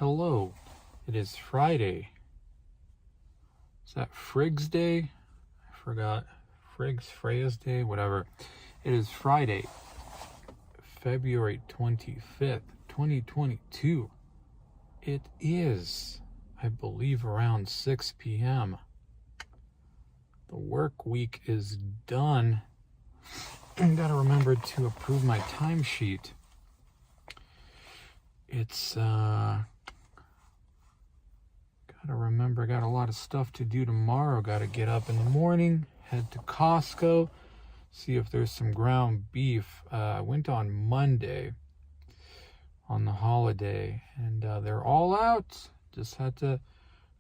Hello, it is Friday. Is that Frig's Day? I forgot. Freya's Day, whatever. It is Friday, February 25th, 2022. It is, I believe, around 6 p.m. The work week is done. I gotta remember to approve my timesheet. It's, gotta remember, I got a lot of stuff to do tomorrow. Gotta get up in the morning, head to Costco, see if there's some ground beef. I went on Monday on the holiday, and they're all out. Just had to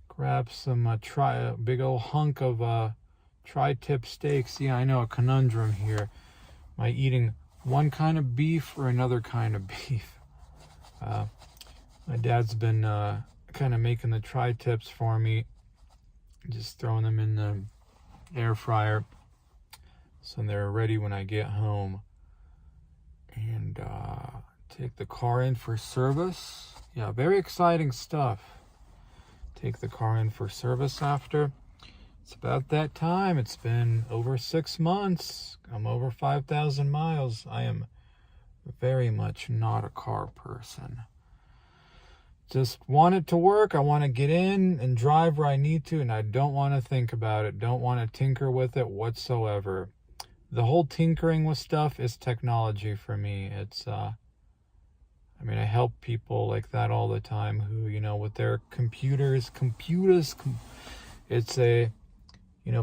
grab some, try a big old hunk of tri-tip steaks. Yeah, I know, a conundrum here. Am I eating one kind of beef or another kind of beef? My dad's been kind of making the tri-tips for me, just throwing them in the air fryer so they're ready when I get home. And take the car in for service. Yeah, very exciting stuff. Take the car in for service after. It's about that time. It's been over 6 months. I'm over 5,000 miles. I am very much not a car person. Just want it to work. I want to get in and drive where I need to, and I don't want to think about it. Don't want to tinker with it whatsoever. The whole tinkering with stuff is technology for me. It's, I help people like that all the time who, with their computers, it's a,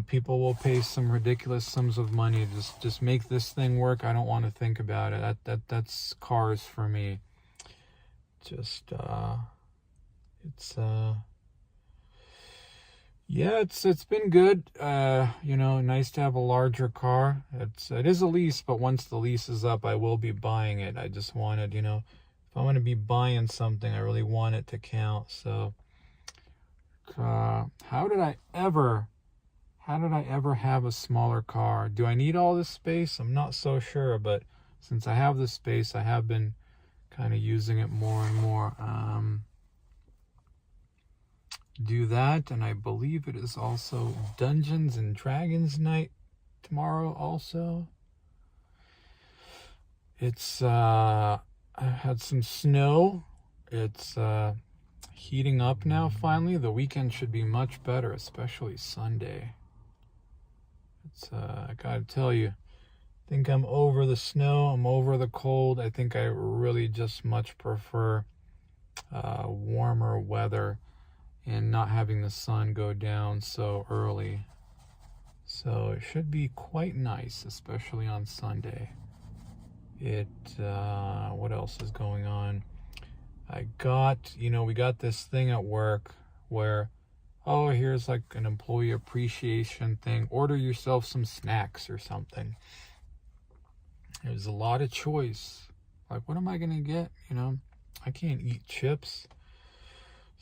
people will pay some ridiculous sums of money just make this thing work. I don't want to think about it. That's cars for me. Just it's been good. Nice to have a larger car. It is a lease, but once the lease is up, I will be buying it. I just wanted, if I'm going to be buying something, I really want it to count. So how did I ever have a smaller car? Do I need all this space? I'm not so sure, but since I have this space, I have been kind of using it more and more. Do that, and I believe it is also Dungeons and Dragons night tomorrow also. It's I had some snow. It's heating up now finally. The weekend should be much better, especially Sunday. It's I gotta tell you, I think I'm over the snow, I'm over the cold. I think I really just much prefer warmer weather and not having the sun go down so early. So it should be quite nice, especially on Sunday. What else is going on? I got, we got this thing at work where, here's like an employee appreciation thing. Order yourself some snacks or something. There's a lot of choice. Like, what am I going to get? I can't eat chips.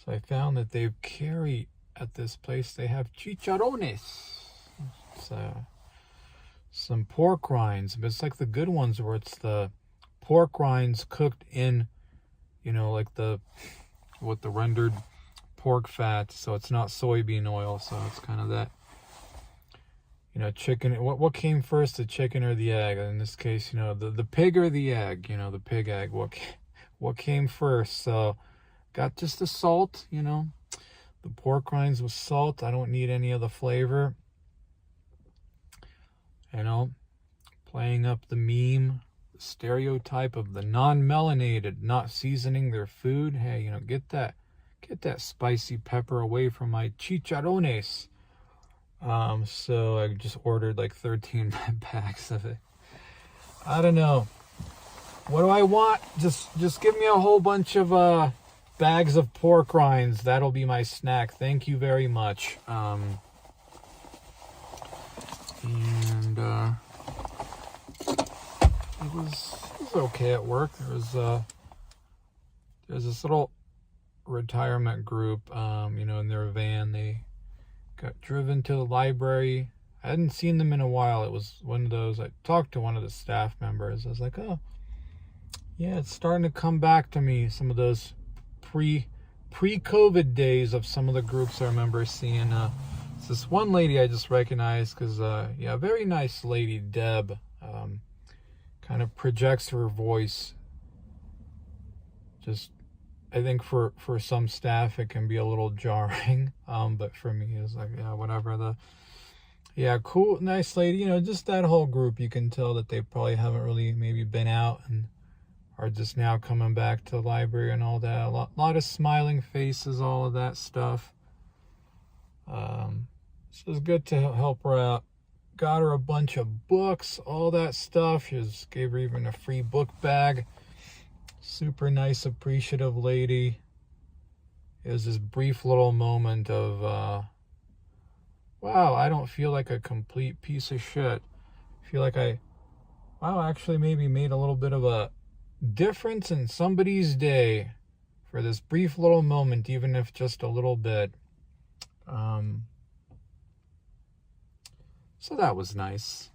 So I found that they carry at this place, they have chicharrones. It's some pork rinds, but it's like the good ones where it's the pork rinds cooked in, with the rendered pork fat. So it's not soybean oil. So it's kind of that, chicken. What came first, the chicken or the egg? In this case, the pig or the egg, the pig egg. What came first? So got just the salt, the pork rinds with salt. I don't need any of the flavor. Playing up the meme, the stereotype of the non-melanated not seasoning their food. Hey, get that spicy pepper away from my chicharrones. So I just ordered like 13 bags of it. I don't know. What do I want? Just give me a whole bunch of bags of pork rinds. That'll be my snack. Thank you very much. It was okay at work. There's this little retirement group, in their van. They got driven to the library. I hadn't seen them in a while. It was one of those, I talked to one of the staff members. I was like, yeah, it's starting to come back to me. Some of those pre-COVID days of some of the groups I remember seeing. It's this one lady I just recognized because, yeah, very nice lady, Deb. Kind of projects her voice. Just, I think for some staff it can be a little jarring, but for me it's like, yeah, whatever. Yeah, cool, nice lady. You know, just that whole group, you can tell that they probably haven't really maybe been out and are just now coming back to the library and all that. A lot of smiling faces, all of that stuff. So it was good to help her out. Got her a bunch of books, all that stuff. Just gave her even a free book bag. Super nice, appreciative lady. It was this brief little moment of, wow, I don't feel like a complete piece of shit. I feel like wow, actually maybe made a little bit of a difference in somebody's day for this brief little moment, even if just a little bit. So that was nice.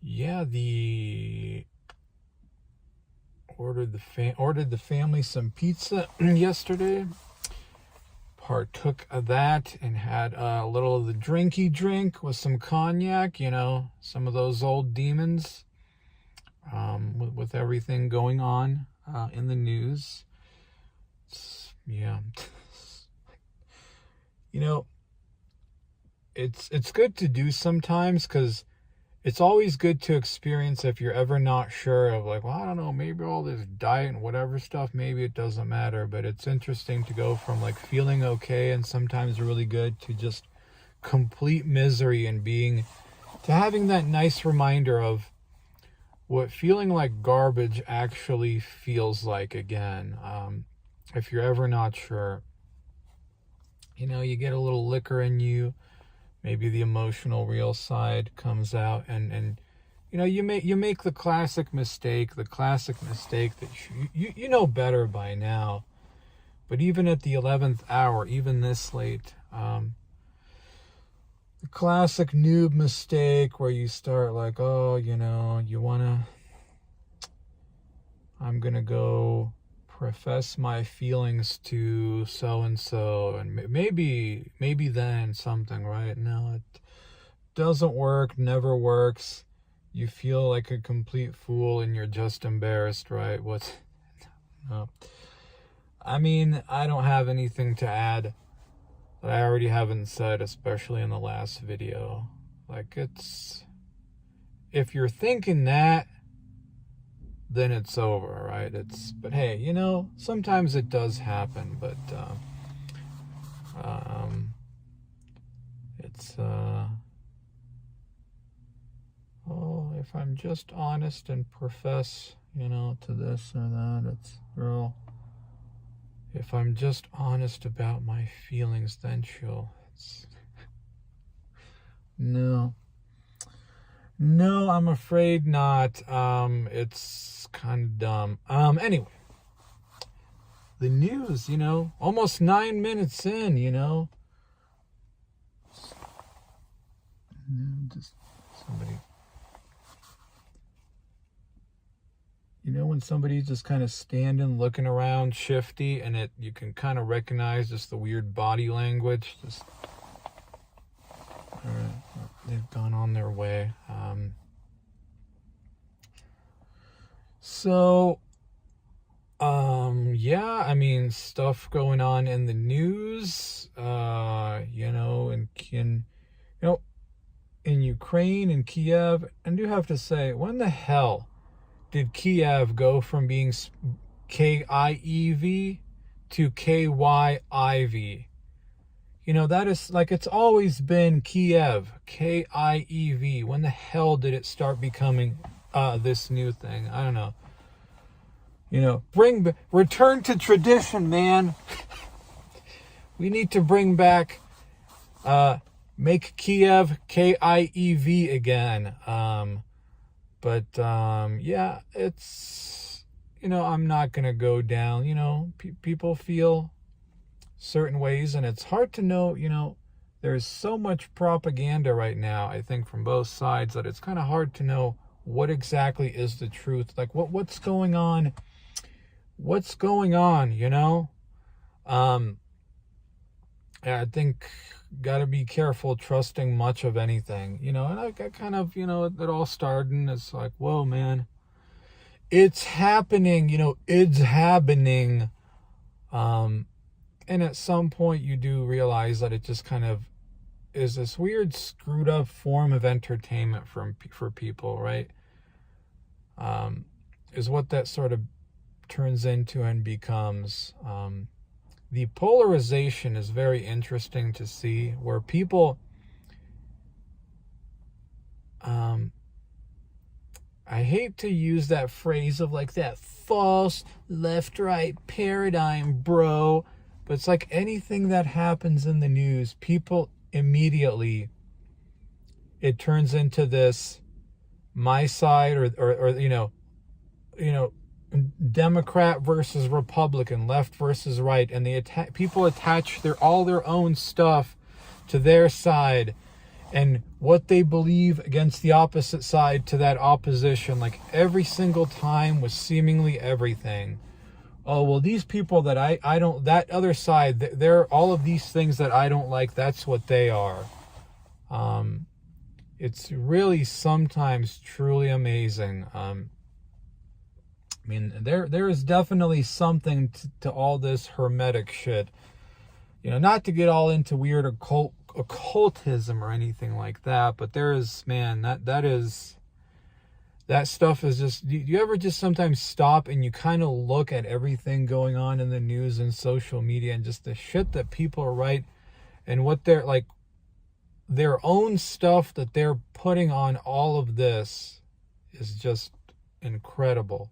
Yeah, ordered the family some pizza yesterday. Partook of that and had a little of the drinky drink with some cognac, you know, some of those old demons, with everything going on in the news. Yeah. You know, it's good to do sometimes, because it's always good to experience if you're ever not sure of, like, well, I don't know, maybe all this diet and whatever stuff, maybe it doesn't matter. But it's interesting to go from like feeling okay and sometimes really good to just complete misery and to having that nice reminder of what feeling like garbage actually feels like again. If you're ever not sure, you know, you get a little liquor in you. Maybe the emotional real side comes out, and you know, you make the classic mistake that you know better by now. But even at the 11th hour, even this late, the classic noob mistake where you start like, oh, you know, I'm gonna go profess my feelings to so-and-so, and maybe then something, right? No, it doesn't work, never works. You feel like a complete fool and you're just embarrassed, right? No. I mean, I don't have anything to add that I already haven't said, especially in the last video. Like, if you're thinking that, then it's over, right? But hey, you know, sometimes it does happen, but if I'm just honest and profess, you know, to this or that, it's real. If I'm just honest about my feelings, then No, I'm afraid not. It's kind of dumb. Anyway, the news, you know, almost 9 minutes in, you know. Just somebody. You know, when somebody's just kind of standing, looking around, shifty, and you can kind of recognize just the weird body language. Just, all right, they've gone on their way. Yeah, I mean, stuff going on in the news, you know, in Ukraine and Kiev. And I do have to say, when the hell did Kiev go from being Kiev to Kyiv? You know, that is like, it's always been Kiev, Kiev. When the hell did it start becoming this new thing? I don't know. You know, return to tradition, man. We need to bring back, make Kiev Kiev again. Yeah, it's, you know, I'm not going to go down, you know, people feel certain ways, and it's hard to know, you know, there's so much propaganda right now, I think, from both sides, that it's kind of hard to know what exactly is the truth. Like, what's going on what's going on, you know? I think got to be careful trusting much of anything, you know. And I kind of, you know, it all started and it's like, whoa, man, it's happening, you know, it's happening. And at some point you do realize that it just kind of is this weird screwed up form of entertainment for people, right? Is what that sort of turns into and becomes. The polarization is very interesting to see, where people, I hate to use that phrase of like that false left-right paradigm, bro, but it's like anything that happens in the news, people immediately, it turns into this my side or you know, Democrat versus Republican, left versus right, and people attach all their own stuff to their side and what they believe against the opposite side to that opposition, like every single time with seemingly everything. Oh, well, these people that I don't, that other side, they're all of these things that I don't like, that's what they are. It's really sometimes truly amazing. I mean, there is definitely something to all this hermetic shit. You know, not to get all into weird occultism or anything like that, but there is, man, that stuff is just, do you ever just sometimes stop and you kind of look at everything going on in the news and social media and just the shit that people write and what they're like, their own stuff that they're putting on all of this is just incredible.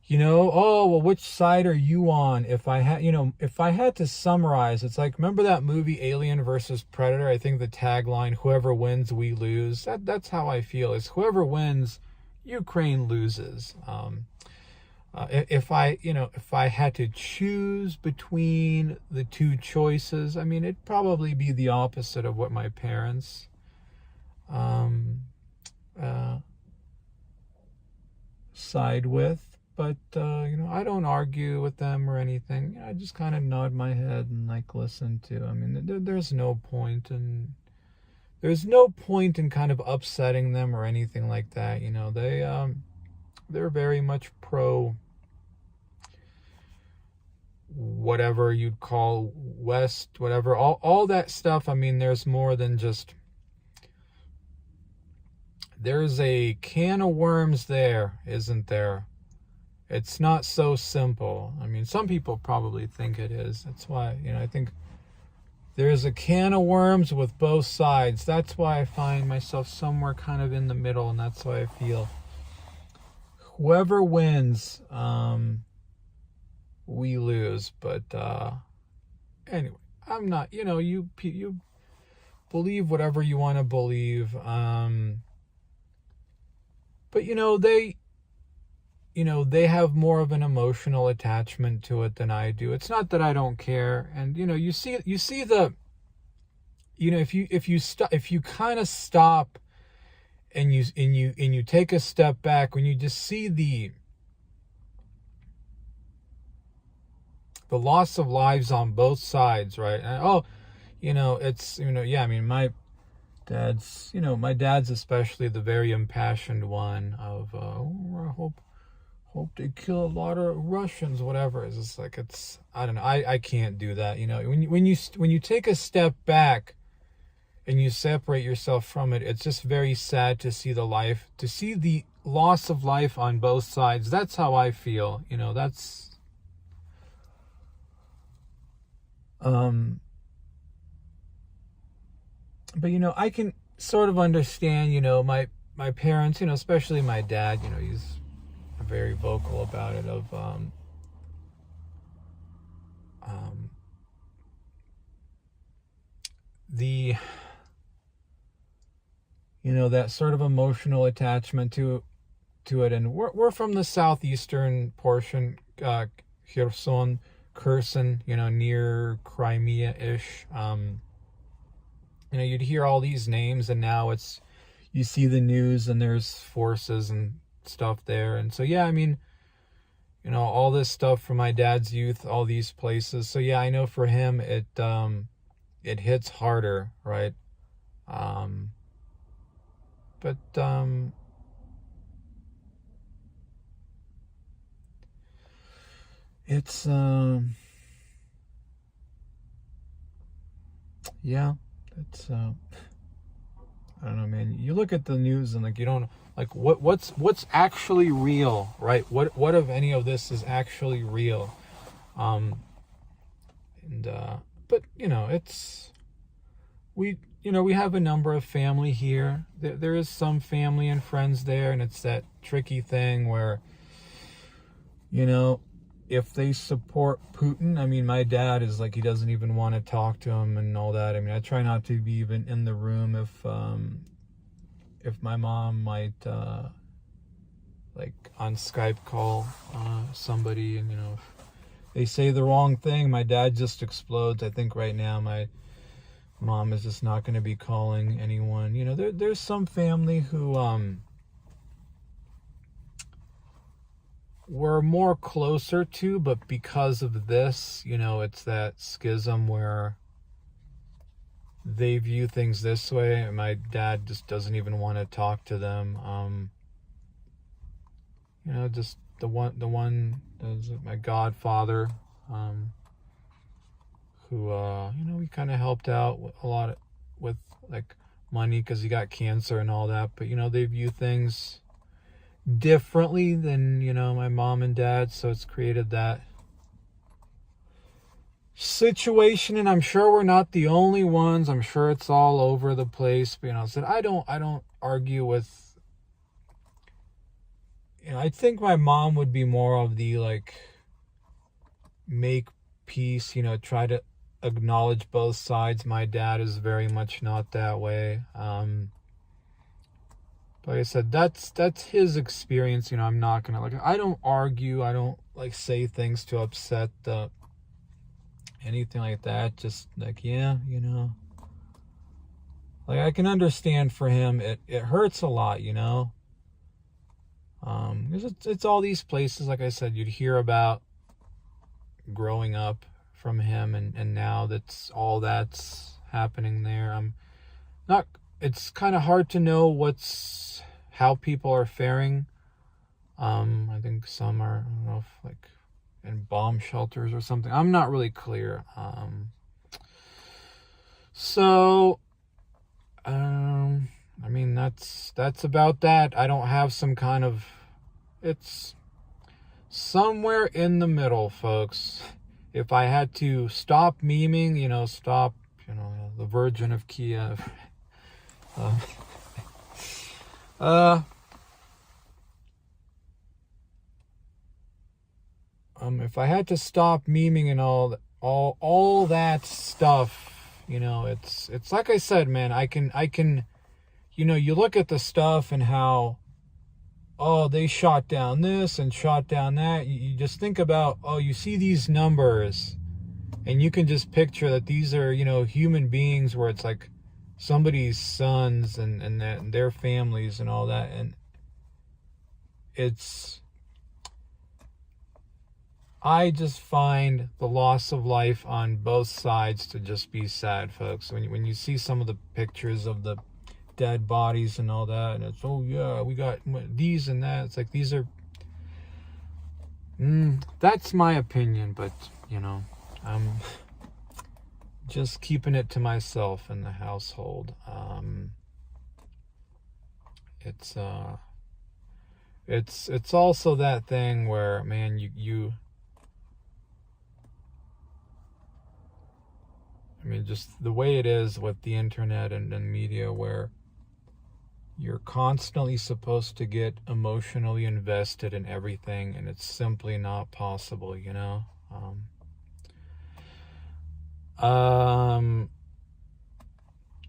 You know, oh, well, which side are you on? If I had to summarize, it's like, remember that movie Alien versus Predator? I think the tagline, whoever wins, we lose. That's how I feel, is whoever wins, Ukraine loses. If I had to choose between the two choices, I mean, it'd probably be the opposite of what my parents side with. But, I don't argue with them or anything. I just kind of nod my head and, like, listen to. I mean, there's no point in kind of upsetting them or anything like that. You know, they're very much pro whatever you'd call West, whatever. All that stuff, I mean, there's more than just... There's a can of worms there, isn't there? It's not so simple. I mean, some people probably think it is. That's why, I think there's a can of worms with both sides. That's why I find myself somewhere kind of in the middle, and that's why I feel whoever wins, we lose. But anyway, I'm not, you believe whatever you want to believe. But, they have more of an emotional attachment to it than I do. It's not that I don't care. And, you see the, if you kind of stop and you take a step back, when you just see the loss of lives on both sides, right? And, it's, yeah, I mean, my dad's especially the very impassioned one of, I hope they kill a lot of Russians, whatever. It's just like, I don't know. I can't do that. When you take a step back and you separate yourself from it, it's just very sad to see the loss of life on both sides. That's how I feel. That's, but I can sort of understand, my parents, especially my dad, he's very vocal about it, of the that sort of emotional attachment to it. And we're from the southeastern portion, Kherson, near Crimea-ish. You'd hear all these names, and now you see the news and there's forces and stuff there. And so, yeah, I mean, all this stuff from my dad's youth, all these places. So yeah, I know for him it hits harder, right? But it's yeah, it's I don't know, man. You look at the news and like you don't like what's actually real, right? What of any of this is actually real? But it's we have a number of family here. There is some family and friends there, and it's that tricky thing where if they support Putin, I mean, my dad is like, he doesn't even want to talk to him and all that. I mean, I try not to be even in the room if my mom might, like on Skype call, somebody, and, if they say the wrong thing, my dad just explodes. I think right now my mom is just not going to be calling anyone. There's some family who, we're more closer to, but because of this, it's that schism where they view things this way, and my dad just doesn't even want to talk to them. Just the one my godfather, who we kind of helped out a lot with like money because he got cancer and all that, but they view things differently than my mom and dad, so it's created that situation. And I'm sure we're not the only ones. I'm sure it's all over the place, but so I don't argue with, I think my mom would be more of the like make peace, try to acknowledge both sides. My dad is very much not that way. Like I said, that's his experience. I'm not gonna I don't argue. I don't say things to upset anything like that. Just like, yeah, like I can understand for him. It hurts a lot, because it's all these places. Like I said, you'd hear about growing up from him, and now that's happening there. It's kind of hard to know how people are faring. I think some are, I don't know if like in bomb shelters or something. I'm not really clear. I mean, that's about that. I don't have some kind of, it's somewhere in the middle, folks. If I had to stop memeing, stop, the Virgin of Kiev. If I had to stop memeing and all that stuff, it's like I said, man, I can, you look at the stuff and how, they shot down this and shot down that. You just think about, you see these numbers and you can just picture that these are, human beings where it's like somebody's sons and their families and all that. And I just find the loss of life on both sides to just be sad, folks. When you see some of the pictures of the dead bodies and all that, and it's, we got these and that. It's like, these are, that's my opinion, but, I'm just keeping it to myself in the household. It's also that thing where, man, you I mean, just the way it is with the internet and media, where you're constantly supposed to get emotionally invested in everything, and it's simply not possible,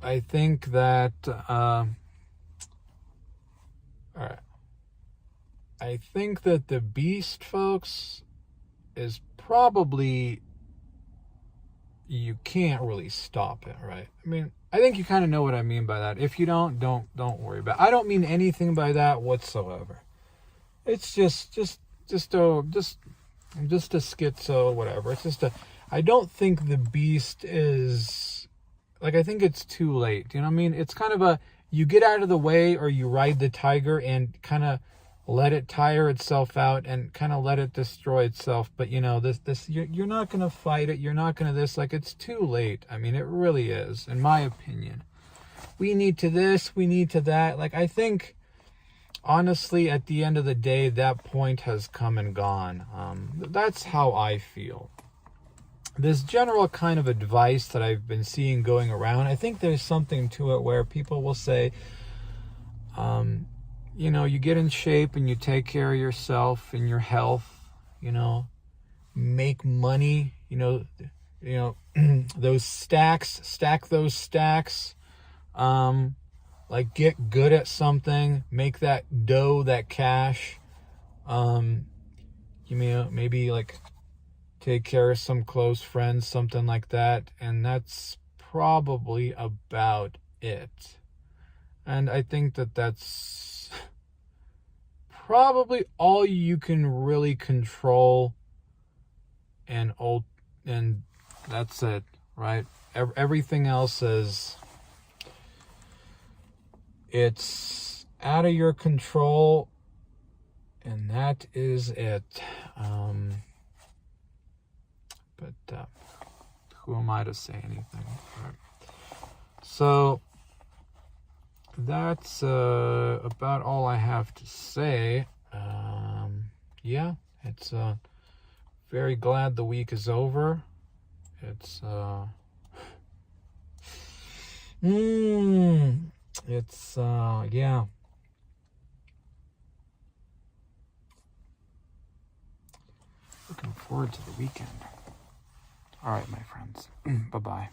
I think that, alright. I think that the beast, folks, is probably, you can't really stop it, right? I mean, I think you kind of know what I mean by that. If you don't worry about it. I don't mean anything by that whatsoever. It's just just a schizo, whatever. It's just I don't think the beast is, like, I think it's too late. You know what I mean? It's kind of you get out of the way, or you ride the tiger and kind of let it tire itself out and kind of let it destroy itself. But, you know, you're not going to fight it. You're not going to like, it's too late. I mean, it really is, in my opinion. We need to this, we need to that. Like, I think, honestly, at the end of the day, that point has come and gone. That's how I feel. This general kind of advice that I've been seeing going around, I think there's something to it where people will say, you know, you get in shape and you take care of yourself and your health, you know, make money, you know, those stack those stacks, like, get good at something, make that dough, that cash, you know, maybe like take care of some close friends, something like that, and that's probably about it. And I think that's probably all you can really control, and that's it, right? Everything else is, it's out of your control, and that is it. But who am I to say anything? Right. So that's about all I have to say. Yeah, it's very glad the week is over. It's yeah. Looking forward to the weekend. All right, my friends. Bye-bye.